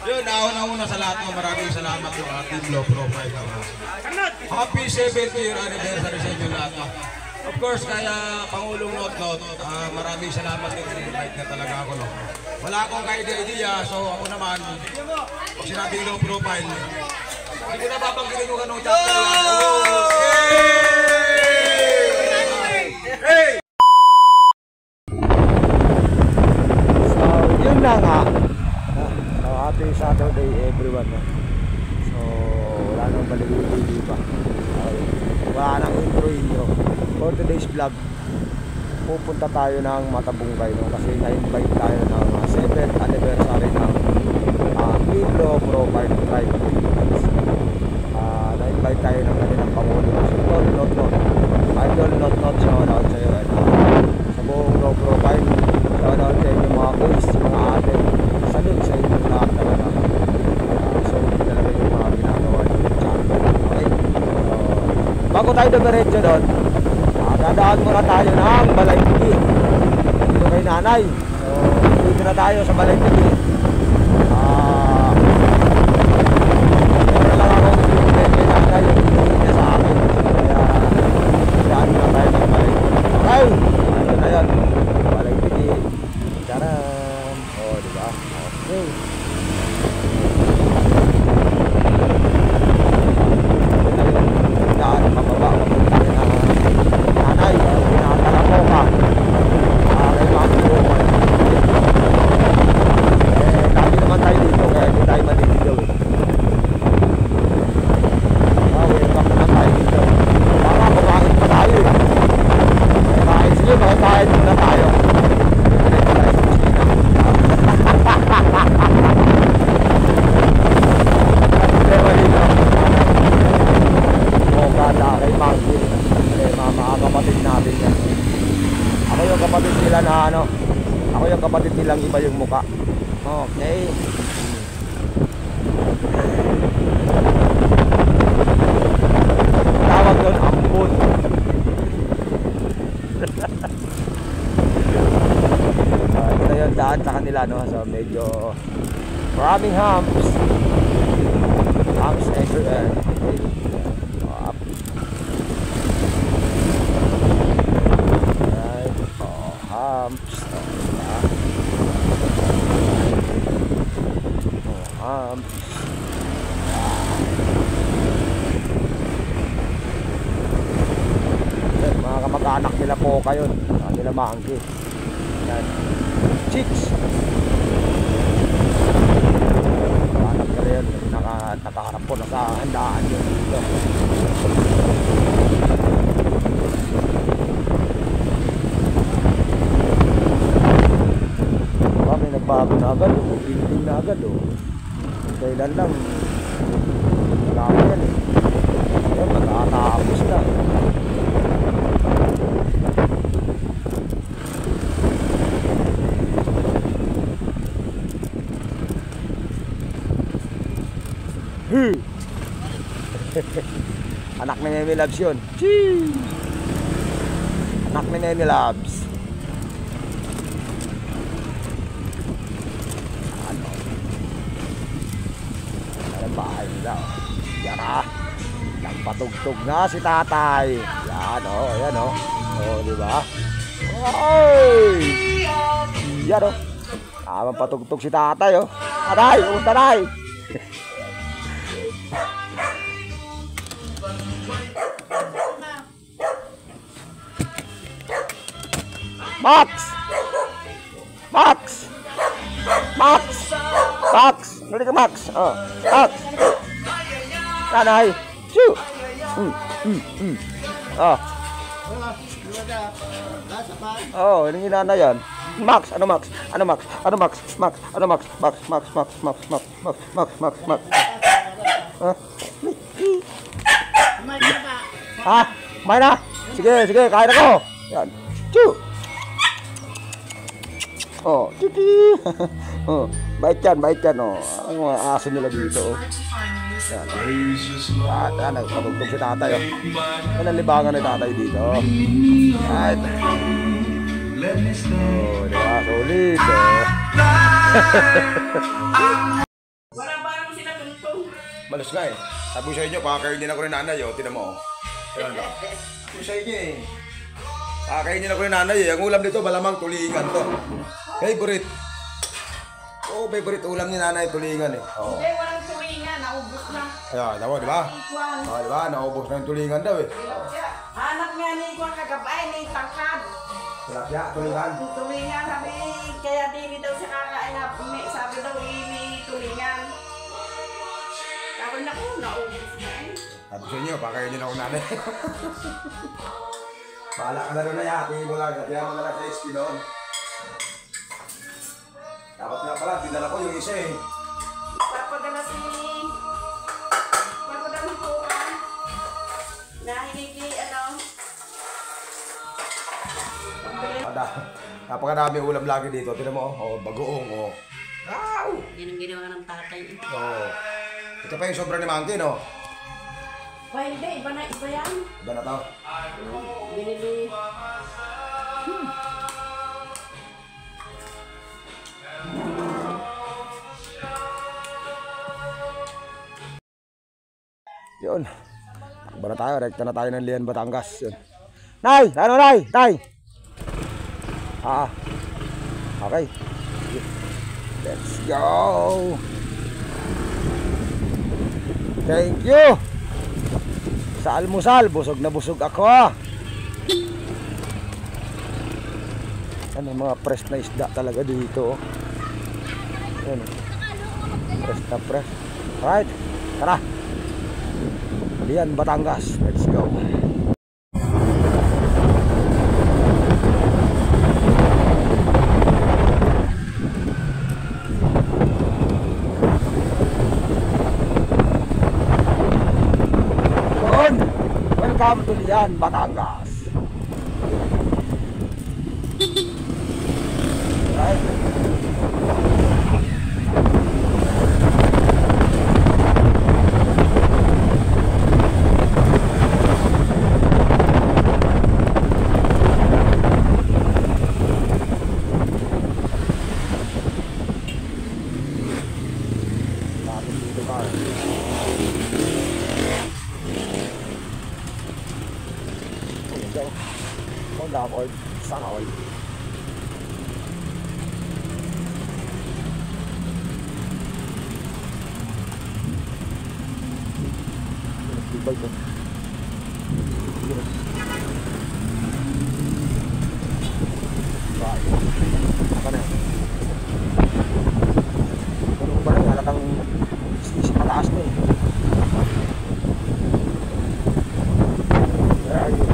Yun, nauna sa lahat mo, maraming salamat po Team Low Profile. Happy 70th year anniversary sa inyo lahat. Of course, kaya Pangulong Not, maraming salamat din. Invite na talaga ako. No? Wala akong idea, so ako naman, pag sinabing Low Profile, hindi ko na babanggitin yung anong chapter lang. Hey! So, yun na nga. So, happy Saturday everyone. So, wala nang balik-balik pa. Wala nang intro. For today's vlog, pupunta tayo ng Matabungkay, no? Kasi na-invite tayo ng 7th anniversary ng Kilo Profile Tribe Philippines. Na-invite tayo ng kanilang Pangulo si Idol Not, shoutout sa'yo. Sa buong Low Profile, shoutout sa inyo mga boys, mga ate, salute sa inyo lahat talaga. So, hindi talaga yung mga ginagawa ng channel. Okay? Bago tayo dumiretso doon, dadaan muna tayo ng Balay-Tigi dito kay nanay. So dito na tayo sa Balay-Tigi. Meron lang ako yung kay nanay yung hindi niya sa akin, kaya daan na tayo ng Balay-Tigi. Okay, ito na yan, Balay-Tigi. Charan. O diba, okay. Daan mababa nanay, pinakatala ko ka kay Mami Roman. Lagi naman tayo dito kaya hindi tayo maliligaw welcome naman tayo dito. Baka kumain pa tayo kain, sige makikain muna tayo. Diretso tayo sa kusina. Ganda kay Mami, mga kapatid natin yan. Ako yung kapatid nila na ako yung kapatid nilang iba yung muka. Okay. Tawag yun ampun. Ito yung daan sa kanila, no? So medyo maraming humps everywhere. Mga kamag-anak nila po kayo, nila Mangki. Yan, chicks. Kamag-anak nila yun, nakaharap po na sa handaan yun dito. May nagbago na agad, building na agad. Kailan lang wala ko yan ayan, magkakatapos na. Anak ni Memi Labs yun. Anak ni Memi Labs. Bahay nila. Yan nagpatugtog na si tatay. Yan ayan diba? Oy! Yan patugtog si tatay Tatay, tatay! Max! Nari ka Max! Max! Nanay! Shoo! Ini nanay yan. Max! Max! Kumain na! Sige, kain ako! Yan! Shoo! Bait yan. Ang mga aso nila dito. Yan, nagpatugtog si tatay. Yan ang libangan ni tatay dito. Right. Diba? Solid. Malas nga eh. Sabi ko sa inyo, pakakainin ako ni nanay, oh. Tinan mo, oh. Ayan lang. Sabi ko sa inyo eh. Pakakainin ako ni nanay eh. Ang ulam dito, malamang tulingan to. Favorite. Oh, favorite ulam ni nanay, tulingan eh. Oh. Hindi, walang tulingan. Naubos na. Ayan, tama, di ba? Oh, di ba? Naubos na yung tulingan daw eh. Hanap nga ni Kwan kagabay ni Tangkad. Tilapia, tulingan. Tulingan sabi, kaya din daw siya kakain na sabi daw may tulingan. Sabi na ko, naubos na eh. Sabi sa inyo, pakakainin ako nanay. Bahala ka na rin na yakin mo lang. Kaya mo na lang sa SP noon. Dapat nga pala, dinala ko yung isa eh. Papadala ko nahingi ano. Napakadami ulam lagi dito. Tignan mo, oh, bagoong, oh. Wow! Yan ang ginawa ng tatay. Oh. Ito pa yung sobra ni Monkey, no? Pa hindi, iba yan. Iba na to. Binili. Yun. Takbo na tayo. Rekta na tayo ng Lian, Batangas. Yun. Nay! Ano, Nay? Tay! Okay. Let's go! Thank you! Sa almusal, busog na busog ako. Ano, mga fresh na isda talaga dito. Yan. Fresh na fresh. Alright, tara. Lian, Batangas. Let's go. Welcome to Lian, Batangas. Right. Oil, sana oil. Tibay ko. Bayo. Apa na? Ganun ba rin? Halatang sisi pataas na eh. Ayun.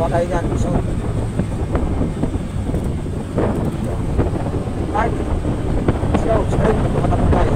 Tayo yan, so right, let's go, straight, tumatapos tayo.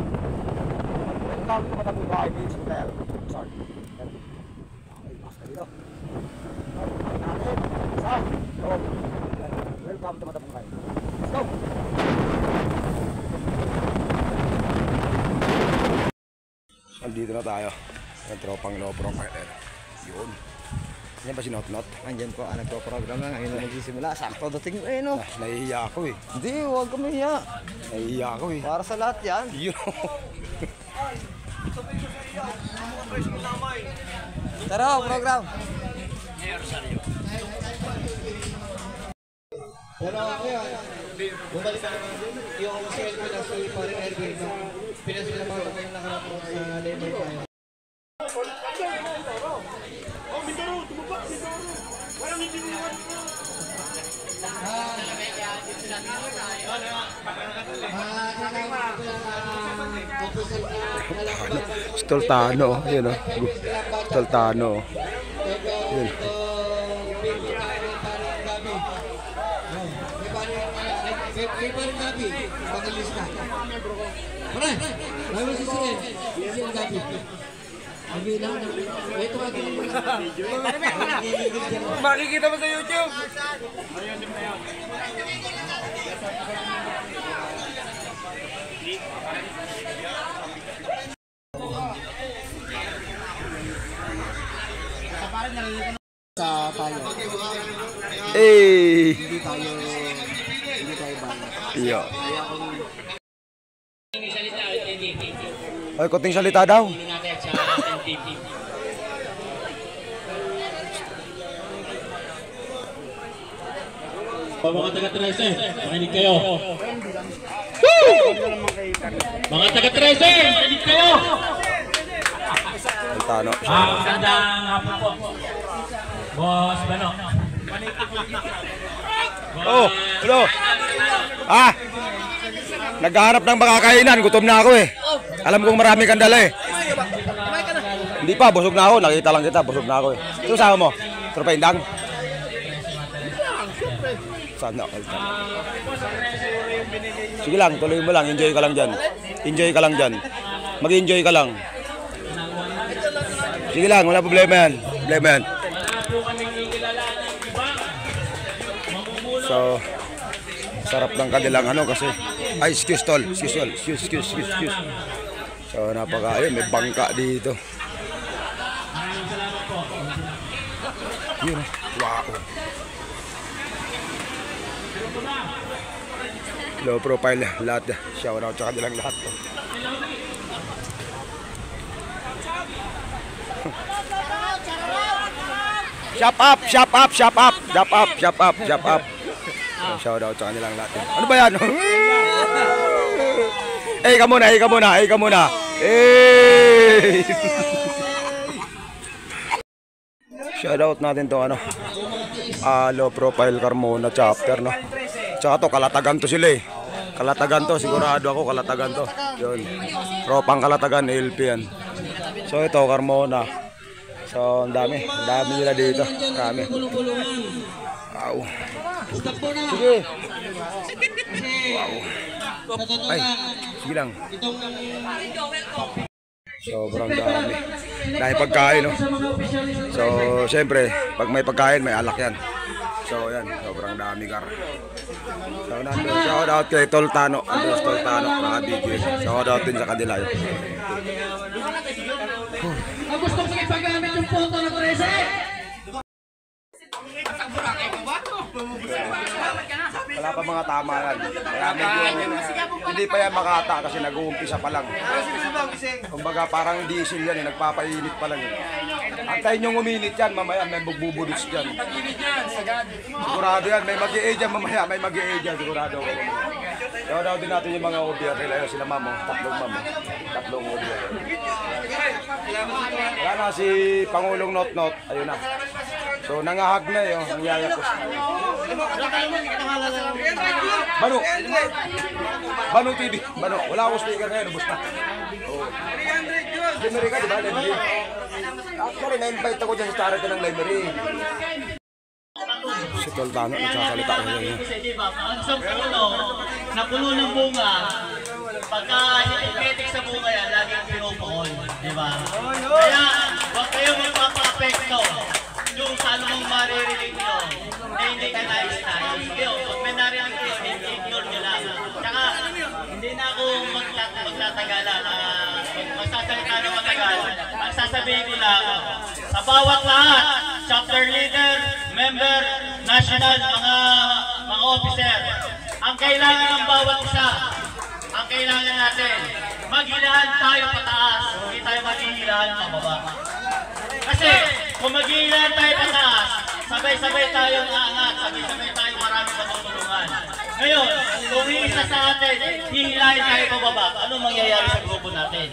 Welcome to Matabuhay Beach Hotel. Sorry. Okay, basta dito. Welcome to Matabuhay. Let's go! Nandito na tayo. Ang tropang low profile. Yun. Yan ba si Not? Andyan po, nagpo-program na ngayon na nagsisimula. Sakto dating no? Nahihiya ako eh. Hindi, huwag kami hiya. Nahihiya ako eh. Para sa lahat yan. Yun. Tara, program. Pero ako yan, bumalik ka naman yung sale ko na si Foreign Airway nung pinasilaman ko yung nakarapon sa Lemon tayo. Stoltano, yun o. Stoltano. Yun. May parang gabi, pangalista. Pare, lalo si Sir, si ang gabi. Ang bilang, ito atin mo na. Makikita mo sa YouTube. Sa tayo. Eh. Hindi tayo bang. Iyo. Ay, kunting salita daw. Mga taga-Trece, makinig kayo. Mga taga-Trece, makinig kayo. Stoltano. Magandang hapon po. Boss Bano. Oh, hello. Ah. Naghahanap ng makakainan, gutom na ako eh. Alam kong marami kang dala eh. Hindi pa, busog na ako. Nakita lang kita, busog na ako eh. Ito sama mo? Tropa Indang? Sana ako. Sige lang, tuloy mo lang. Enjoy ka lang dyan. Enjoy ka lang dyan. Mag-enjoy ka lang. Sige lang, wala problema yan. Problema yan. So, sarap ng kanilang ano kasi. Ay, excuse tol. Excuse. So, napaka, may bangka dito. Yun. Wow. Low profile lahat. Shout out sa kanilang lahat. Shop up. Shout out sa kanilang lahat. Ano ba yan? Ka muna. Shout out natin to ano. Low profile Carmona chapter no. Tsaka to Kalatagan to sila eh. Kalatagan to, sigurado ako Kalatagan to. Yun. Tropang Kalatagan LP yan. So ito Carmona. So ang dami nila dito. Marami. Wow. Sige. Wow. Ay, sige lang. Sobrang dami. Dahil pagkain, no? So, siyempre, pag may pagkain, may alak yan. So, yan. Sobrang dami, Gar. So, nandun. Shout out kay Toltano. Andres Toltano, naka-video. Shout out din sa kanila. Gusto mo sige paggamit yung photo ng 13? Wala pa mga tama yan. Kaya medyo, hindi pa yan makata kasi nag-uumpisa pa lang. Kumbaga parang diesel yan, nagpapainit pa lang. Antayin nyo uminit yan, mamaya may bugbubuduts dyan. Sigurado yan, may mag-i-a dyan mamaya, may mag-i-a dyan, sigurado ko. Kaya daw din natin yung mga OBR nila, sila mamo, tatlong OBR. Wala na si Pangulong Not, ayun na. So nangahag na yun, nangyayakos. Bano TV, wala akong speaker ngayon, ubos na. Limery ka, diba? Limery. Actually, na-invite ako dyan sa charity ng Limery. Si Toltano, nagsasalita ko ngayon. Kasi diba, ang isang puno, na puno ng bunga, pagka inetik sa maririnig nyo na hindi ka nais-nais. Yun, kung may narinig kayo, ignore nyo lang. Tsaka, hindi na ako magtatagalan. Magsasalita ng matagalan. Ang sasabihin ko lang, sa bawat lahat, chapter leader, member, national, mga officer, ang kailangan ng bawat isa, ang kailangan natin, maghilahan tayo pataas, hindi tayo maghihilahan pababa. Kasi kung maghihilahan tayo pataas, sabay-sabay tayong aangat, sabay-sabay tayo marami matutulungan. Ngayon, kung isa sa atin, hihilahin tayo pababa, anong mangyayari sa grupo natin?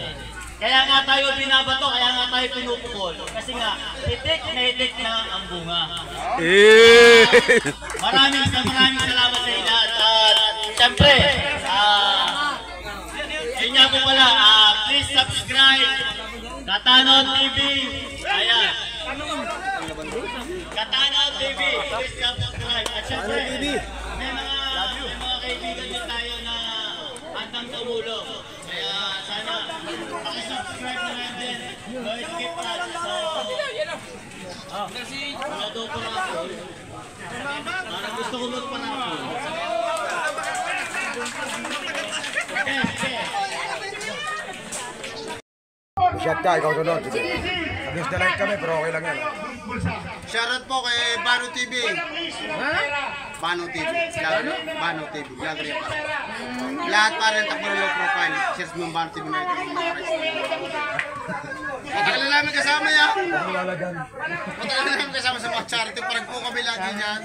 Kaya nga tayo binabato, kaya nga tayo pinupukol. Kasi nga, hitik na ang bunga. Maraming salamat sa inyo. At siyempre, yun nga po pala, please subscribe, Katanod TV. Ayan. Katanod TV, please subscribe. At siyempre, may mga kaibigan din tayo na handang tumulong. Kaya sana, pakisubscribe na lang din. No skip at wala daw po na ako. Parang gusto ko magpanako. Shot ka, ikaw sunod. Against the light kami, pero okay lang yan. Shoutout po kay Bano TV. Bano TV. Bano TV. Vlogger yan. Lahat pa rin takbo ng low profile. Shares mo yung Bano TV na ito. Matagal na namin kasama yan. Matagal na namin kasama sa mga charity. Parang po kami lagi yan.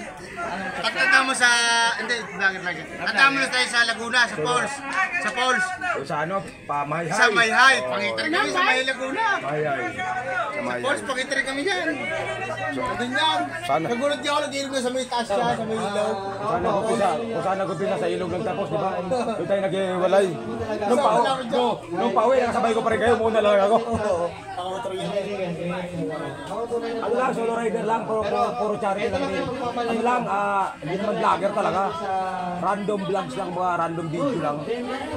Tagtanda mo sa... Hindi, vlogger lagi. Tagtanda mo na tayo sa Laguna, sa Falls. Sa Falls. Sa ano, Mayhay. Sa Mayhay. Pangitan kami sa Mayhay Laguna. Mayhay. Sa Falls, pangitan kami yan. Doon yan. Nagulat niya ako, nag-iilog na sa may taas siya, sa may ilaw. Kung saan nagupisa sa ilog ng tapos, di ba? Doon tayo nag-iwalay. Nung pauwi, nakasabay ko pa rin kayo, muna lang ako. Ano lang, solo rider lang, puro charity lang din. Ano lang, hindi naman vlogger talaga. Random vlogs lang, mga random video lang.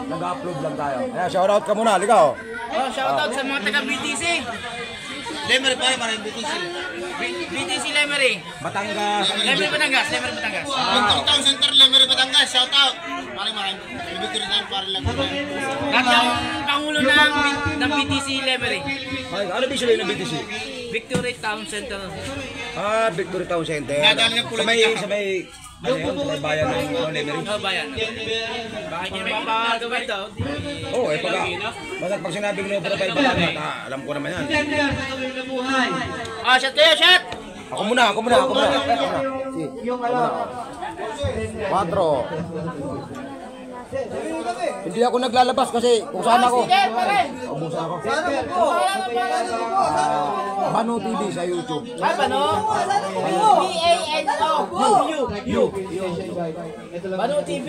Nag-upload lang tayo. Kaya shoutout ka muna, ligaw. Oh, shoutout sa mga taga-BTC. Lemery pa rin, maraming BTC. BTC Lemery. Batangas. Lemery Batangas. 1,000 center Lemery Batangas, shoutout. Maraming. Bibigyan rin namin para lang. At ang pangulo ng BTC Lemery. Ano ba sabihin ng BTC? Victory Town Center. Victory Town Center. Sa may bayan ng Lemery. Bayan. Bakit niya may papagawin daw? Oo, pag sinabing no profile balangat, alam ko naman yan. Shot kayo, shot! Ako muna. Yung ano? 4. Hindi ako naglalabas kasi kung saan ako. Ubusan ako. Bano TV sa YouTube. Bano? B-A-N-O. Bano TV.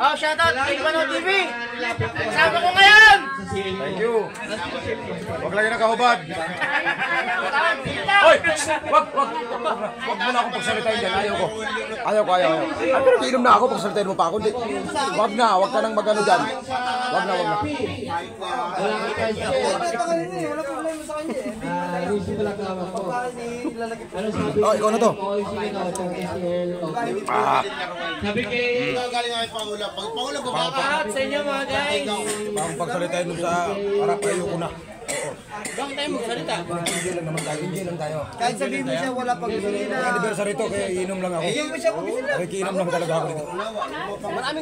Shoutout kay Bano TV. Kasama ko ngayon. Thank you. Huwag lang yung nakahubad. Hoy! Wag mo na akong pagsalitain dyan. Ayaw ko. Pero inom na ako, pagsalitain mo pa ako. Wag ka nang magano dyan. Wag na. Oh, ikaw na to. Galing namin Pangulo. Pangulo, baba. Sa inyo mga guys. Pagsalitain mo sa harap, ayoko na. Bakit tayo magsalita? Enjoy lang tayo. Kahit sabihin mo siya wala pang gasolina. Anniversary to, kaya inom lang ako. Inom lang talaga ako dito.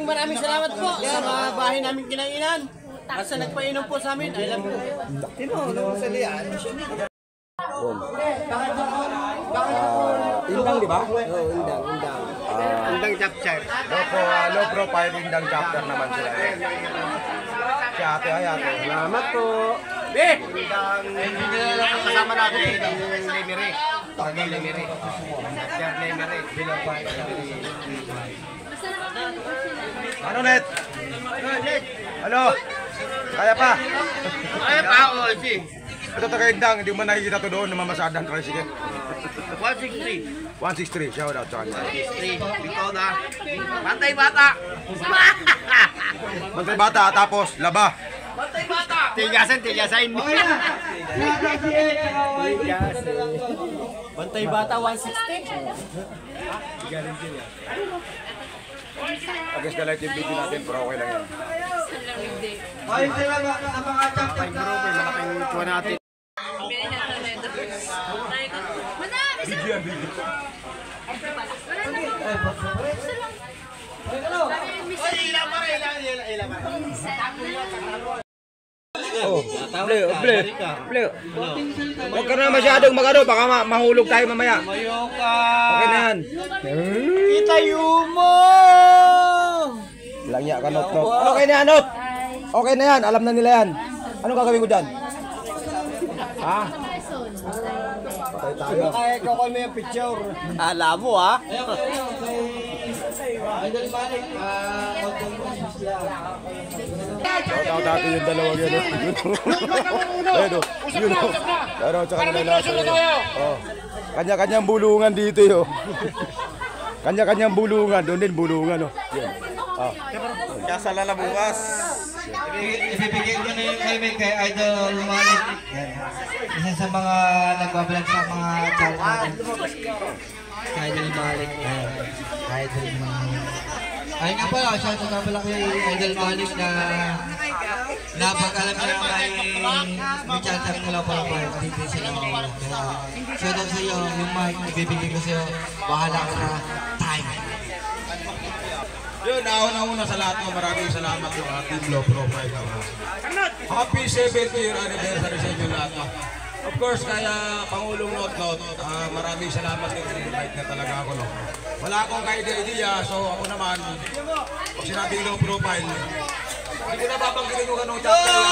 Maraming salamat po sa mga bahay namin kinainan. Basta nagpainom po sa amin. I love you. Indang, di ba? Oo, indang. Indang chapter. Low profile, indang chapter naman sila. Si ate. Salamat po. Kasama natin yung Lemery. Lemery. Ano, Net? Ano? Kaya pa? Ito taga-indang, hindi mo nakikita to doon, namamasadan ka. Sige. 163, shout out sa kanya. Bantay bata. Bantay bata, tapos laba. Tigasan. Okay na. Bantay bata 160. Agas na light yung video natin, pero okay lang yan. Okay, sila ang mga chapter ka. Malaking kuha natin. Oh, ble. Huwag ka na masyadong magano, baka mahulog tayo mamaya. Okay na yan. Itayo mo! Langya ka, Not. Okay na yan, Not. Okay na yan, alam na nila yan. Anong gagawin ko dyan? Ha? Patay tayo. Kaya ikaw mo yung picture. Alam mo ha? Idol Malik, Shout out natin yung dalawang yun. Ayun o. Yun o. Pero tsaka nila nasa yun. Kanya-kanyang bulungan dito yun. Kanya-kanyang bulungan. Doon din bulungan o. Kasala na bukas. ibibigay ko na yung kay Idol Malik. Isa sa mga nagbablog sa mga channel natin. Kay Idol Malik. Idol Malik. Ay nga pala, shoutout nga pala kay Idol Malik na napag-alam niya may chance up nila pala pa dito sila mga shoutout sa iyo, yung mic, ibibigay ko sa iyo, bahala ka na, time. Yun, nauna sa lahat mo, maraming salamat yung ating low profile ka. Happy 70th year anniversary sa inyo lahat. Of course, kaya Pangulong Not, maraming salamat din, invite na talaga ako. No? Wala akong ka-idea, so ako naman, pag sinabing low profile, hindi ko na babanggitin ko ganong chapter lang.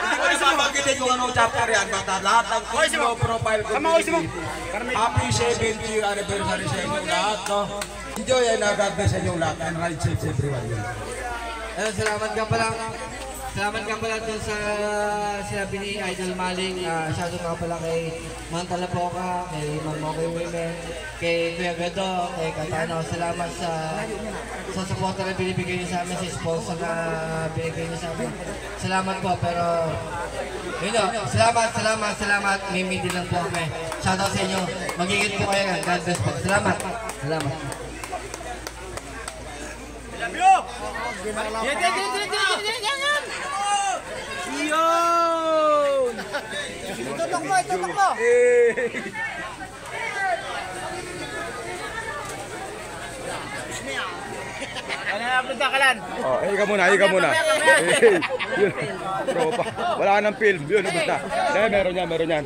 Hindi ko na babanggitin ko ganong chapter yan, basta lahat ng low profile community. Happy 70th year anniversary sa inyo lahat. No? Enjoy and God bless sa inyo lahat and ride safe everyone. Salamat ka pala. Salamat ka pala dun sa sinabi ni Idol Maling. Shoutout nga pala kay Mantala Poca, kay Mamoke Women, kay Kuya Gado, kay Katano. Salamat sa support na binibigay niyo sa amin, sa sponsor na binibigay niyo sa amin. Salamat po, pero yun o, salamat. Mimidi lang po kami. Shoutout sa inyo. Mag-ingat po kayo. God bless po. Salamat. Itutok mo! Ano na punta ka lan? Oh, ikaw muna. Yun. Tropa. Wala nang film. Yun, basta. Meron yan.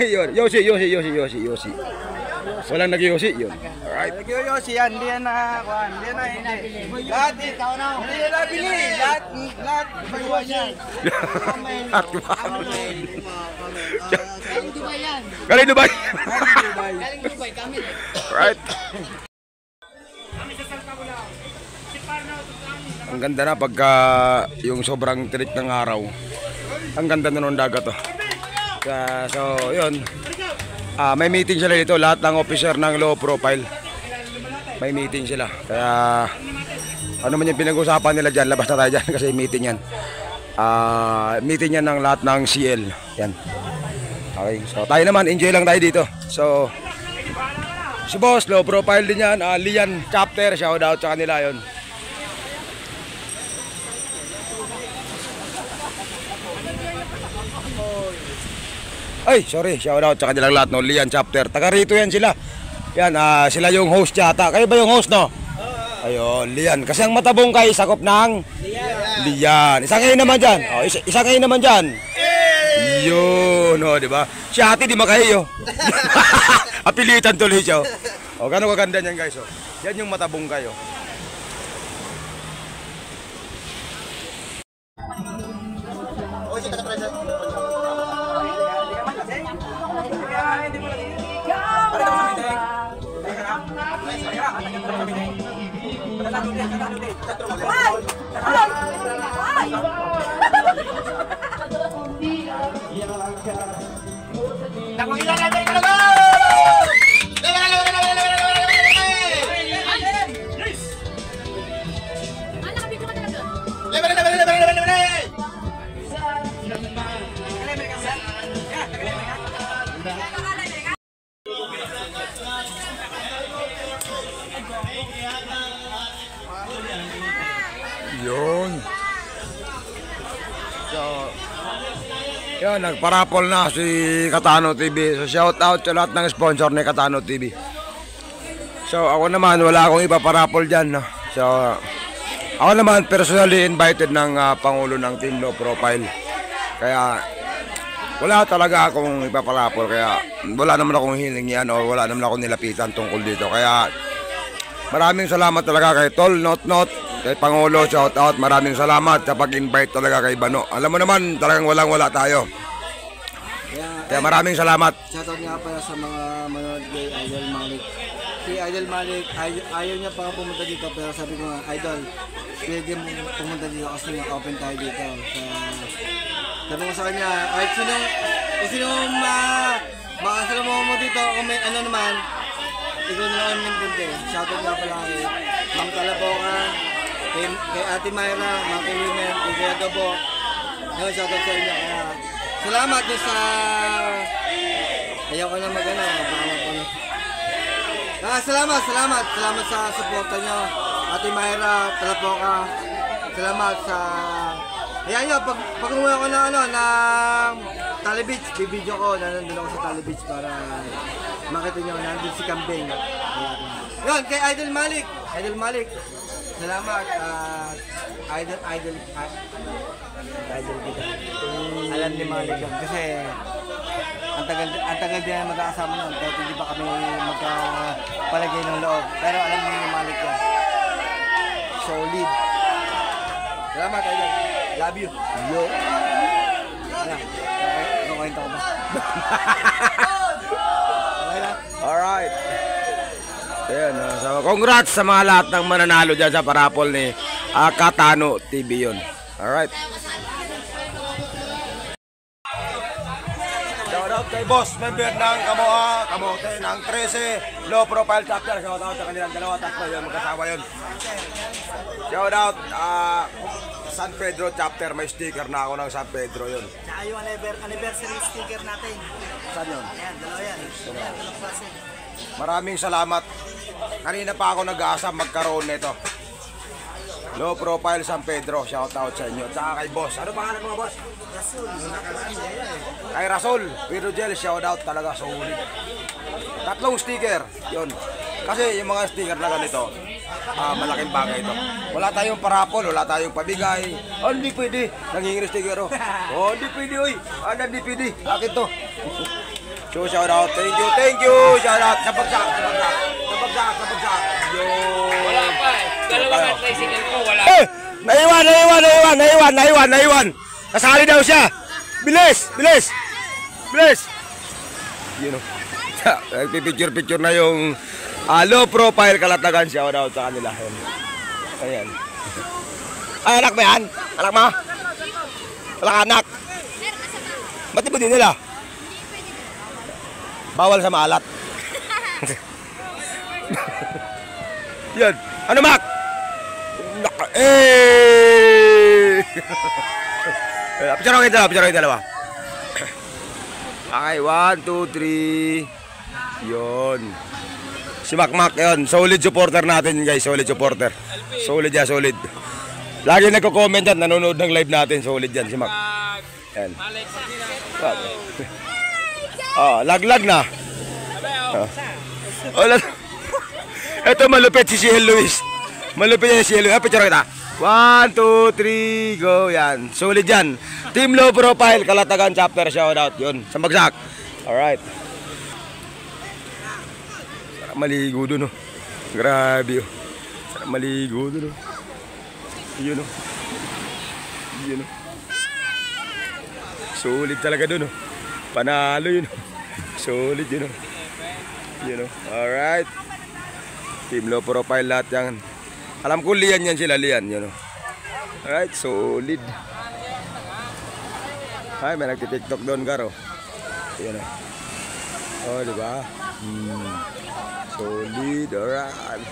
Yun. Yosi. Walang nag-yosi, yun. Alright. Nag-yosi yan, hindi yan na. Lahat, ikaw na. Hindi yan nabili. Lahat, bayuan yan. Galing Dubai. kami. Right. Ang ganda na pagka yung sobrang tirik ng araw. Ang ganda na ng dagat to. So, yun. May meeting sila dito, lahat ng officer ng low profile. May meeting sila. Kaya ano man yung pinag-usapan nila dyan, labas na tayo dyan kasi meeting yan. Meeting yan ng lahat ng CL. Yan. Okay, so tayo naman, enjoy lang tayo dito. So, si boss, low profile din yan. Lian chapter, shout out sa kanila yun. Ay, sorry, shout out sa kanilang lahat, no? Lian chapter. Taga rito yan sila. Yan, sila yung host yata. Kayo ba yung host, no? Ayun, Lian. Kasi ang matabong kay sakop ng Lian. Isa kayo naman dyan. Oh, isa kayo naman dyan. Yun, no, di ba? Si ate di makahiyo. Apilitan tuloy siya. Oh, gano'ng kaganda niyan, guys. Oh. Yan yung matabong kayo. Yan, nagparapol na si Katano TV. So shout out sa lahat ng sponsor ni Katano TV. So ako naman, wala akong ipaparapol dyan. No? So ako naman personally invited ng Pangulo ng Team Low Profile. Kaya wala talaga akong ipaparapol. Kaya wala naman akong hiling yan o wala naman akong nilapitan tungkol dito. Kaya maraming salamat talaga kay Tol Not, kay Pangulo, shout out. Maraming salamat sa pag-invite talaga kay Bano. Alam mo naman, talagang walang-wala tayo. Kaya maraming salamat. Shoutout nga pala sa mga manonood kay Idol Malik. Si Idol Malik, ayaw niya pa pumunta dito pero sabi ko nga, Idol, pwede mo pumunta dito kasi nga open tayo dito. Sabi ko sa kanya, kahit sino makasalamu mo dito, kung may ano naman, ikaw na lang yung punti. Shoutout nga pala kay Mang Talaboka, kay Ate Myra, Mang Women, kay Kuya Gabo. Ngayon, shoutout sa inyo. Salamat din sa... Ayaw ko na mag-ano. Salamat sa suporta nyo. Ate Myra, Talaboka. Salamat sa... Ayan nyo, pag umuwi ako ng Tally Beach, bibidyo ko, nandun ako sa Tally Beach para makita nyo, nandun si Kambing. Yun, kay Idol Malik, salamat, Idol kita. Alam ni Malik yun, kasi ang tagal din na mag-aasama nun, kahit hindi pa kami magkapalagay ng loob. Pero alam ni Malik yun. Solid. Salamat, Idol. Love you. Yo. Kwento ko ba? Alright. Ayan, so congrats sa mga lahat ng mananalo dyan sa parapol ni Katano TV yun. Alright. Shout out kay boss, member ng Kamote ng 13 Low Profile Chapter. Shout out sa kanilang dalawa, tatlo yun, magkasama yun. Shout out San Pedro Chapter, may sticker na ako ng San Pedro yun. Tsaka yung anniversary sticker natin. Saan yun? Ayan, dalawa yan. Ayan, dalawang klase. Maraming salamat. Kanina pa ako nag-aasam magkaroon nito. Low Profile San Pedro, shout out sa inyo. Tsaka kay boss. Ano pangalan mga boss? Rasul. Kay Rasul, Pero Gel, shout out talaga, solid. Tatlong sticker, yun. Kasi yung mga sticker na ganito, malaking bagay ito. Wala tayong parapol, wala tayong pabigay. Oh, hindi pwede. Nanginginig sticker, oh. Oh, hindi pwede, oy. Hindi pwede. Akin to. So, shout out. Thank you. Shout out. Sa bagsak. Yo. Wala pa eh. Dalawang tricycle ko, wala. Eh! Naiwan. Kasali daw siya. Bilis. You know. Nagpipicture na yung low profile kalatagan, shout out sa kanila. Ayan. Ay, anak ba yan? Anak mo? Wala ka anak? Ba't di ba din nila? Bawal sa maalat. Yan. Ano, Mac? Picture ko yung dalawa. Okay, 1, 2, 3. Yun. Si Mac, yun. Solid supporter natin, guys. Solid supporter. Solid yan, solid. Lagi nagko-comment yan, nanonood ng live natin. Solid yan, si Mac. Yan. Laglag na. Ito malupit si Ciel Luis. Picture kita. 1, 2, 3, go. Yan. Solid yan. Team Low Profile, Kalatagan Chapter, shout out. Yun. Sa bagsak. Alright. Sarap maligo dun, oh. Grabe, oh. Sarap maligo dun, oh. Yun, oh. Solid talaga dun, oh. Panalo yun, oh. Solid yun, oh. Alright. Team Low Profile lahat yan. Alam ko liyan yan sila, yun, oh. Alright, solid. Ay, may nagtitiktok doon, Garo. Yun, oh. Oh, diba? Solid, alright.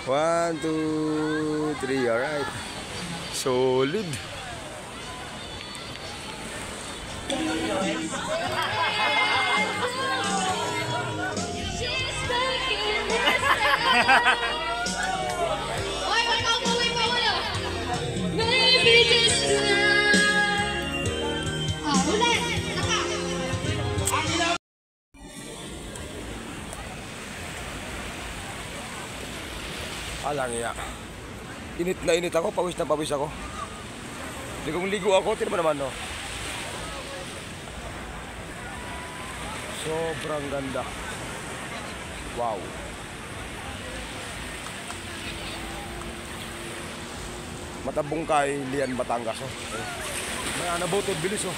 1, 2, 3, alright. Solid. Oy, wag ka umuwi pa wala. Baby, Alang iya. Init na init ako, pawis na pawis ako. Ligong-ligo ako, tira mo naman, no? Sobrang ganda. Wow. Matabungkay, Lian, Batangas, oh. May anabotod, bilis, oh.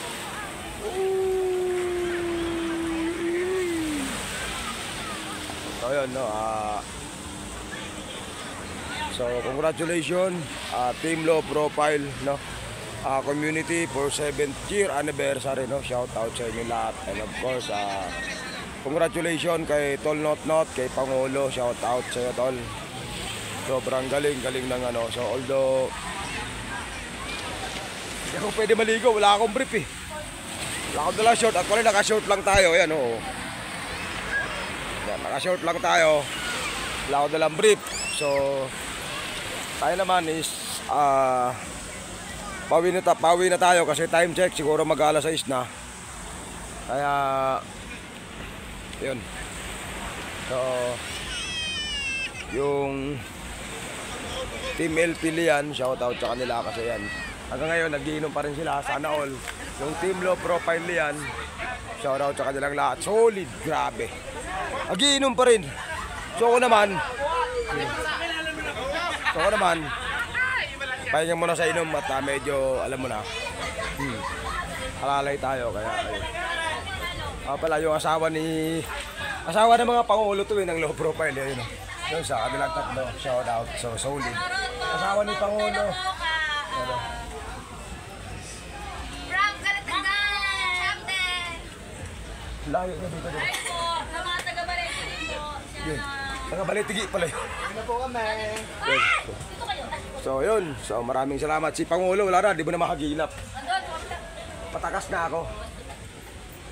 So, yun, no, so, congratulations, Team Low Profile, no, community for 7th year anniversary, no, shout out sa inyo lahat, and of course, congratulations kay Tol Not Not, kay Pangulo, shout out sa iyo, Tol. Sobrang galing ng ano, so although hindi ako pwede maligo, wala akong brief eh. Wala akong dala short, actually naka-short lang tayo, ayan, oo. Naka-short lang tayo, wala akong dalang brief. So tayo naman is pawi na tayo kasi time check siguro mag-alas 6 na. Kaya yun. So yung Team LP Lian, shout out sa kanila kasi yan. Hanggang ngayon nagiinom pa rin sila, sana all. Yung Team Low Profile Lian, shout out sa kanilang lahat. Solid, grabe. Nagiinom pa rin. So ako naman, pahinga muna sa inom at medyo, alam mo na, halalay tayo, kaya ayun. Pala yung asawa ng mga pangulo to ng Low Profile, yun. Yun sa kanilang tatlo, shout out, so solid. Asawa ni Pangulo. Layo na dito. Taga-Balitigi pala yun. So yun, so maraming salamat. Si Pangulo, wala na, di mo na makagilap. Patakas na ako.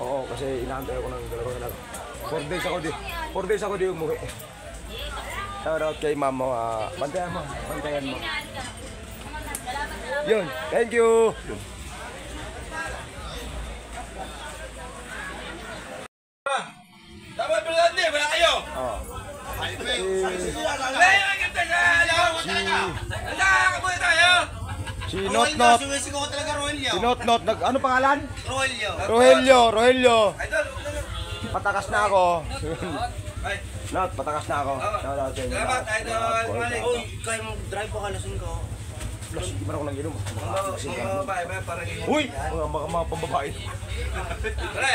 Oo, kasi inaantay ako ng dalawang anak. 4 days ako di umuwi. Shout out kay ma'am mo, bantayan mo. Yun, thank you. Dapat brother, wala kayo. Si Not Not, ano pangalan? Rogelio. Patakas na ako. Not, patakas na ako. Salamat, Idol Malik. Kaya mag-drive pa ka, lasing ko. Lasing, di ba ako nang inom? Mga babae, parang Uy! Mga pambabae. Pare,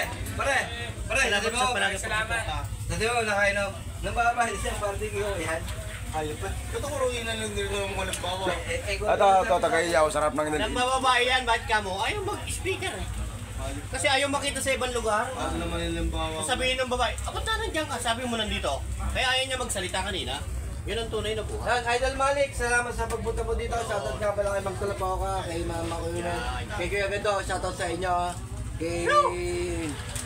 Salamat. Dati mo, nakainom. Nang babae, isang party ko yan. Ayun pa. Ito ko rin na lang ng walang bawa. Ito, tagaiyaw, sarap ng Nang bababae yan, ba't ka mo? Ayaw mag-speaker eh. Kasi ayaw makita sa ibang lugar. Ano naman yung bawa? Sabihin ng babae, ba't na nandiyan ka? Sabi mo nandito. Kaya ayaw niya magsalita kanina. Yun ang tunay na buhay. Yan, Idol Malik, salamat sa pagpunta mo dito. Shoutout nga pala kay Magtulapaw ka, kay Mama Kuya, kay Kuya Gendo, shoutout sa inyo. Kay...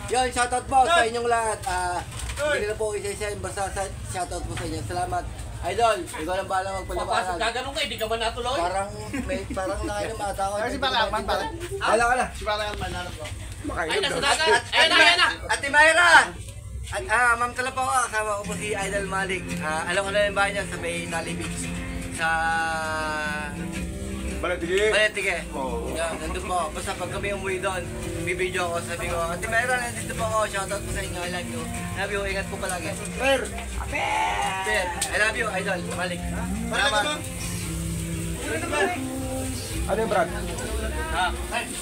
Yun, shoutout po sa inyong lahat. Hindi na po isa-isa, basta shoutout po sa inyo. Salamat. Idol, ikaw lang bahala magpalabanan. Gaganong ka, hindi ka ba natuloy? Parang nakainom ata ako. Si Balaman, parang. Hala ka na. Si Balaman, manarap ko. Ay, nasa dagat. Ayun na. Ate Mayra! At Ma'am Talapaw ka, kasama ko po si Idol Malik. Alam ko na yung bahay niya sa May Tali Beach. Sa... Balitige. Yan, nandun po ako. Basta pag kami umuwi doon, bibidyo ako, sabi ko, Ate Mayra, nandito po ako, shoutout po sa inyo, I love you. Love you, ingat po palagi. Per! I love you, Idol Malik. Salamat. Ano yung Brad?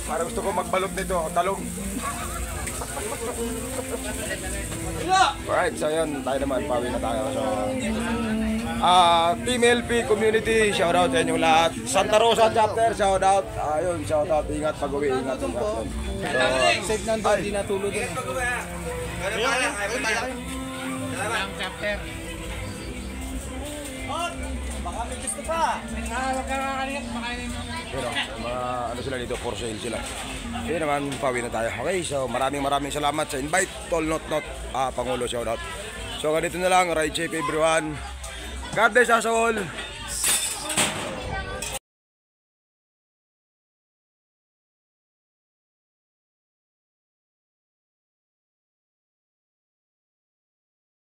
Para gusto ko magbalot nito, talong. Alright, so yun, tayo naman, pawi na tayo. So, Team LP community, shout out sa inyong lahat. Santa Rosa chapter, shout out. Ayun, shout out, ingat pag-uwi, ingat. So, Safe nandun, di natulog din. Salamat. Chapter. Baka may gusto pa. Huwag ka nakakalingat, makainin mo. pero, mga ano sila dito, for sale sila. Yun naman, pawi na tayo. Okay, so maraming salamat sa invite. Tol Not Not, Pangulo, shout out. So ganito na lang, ride safe everyone. God bless us all.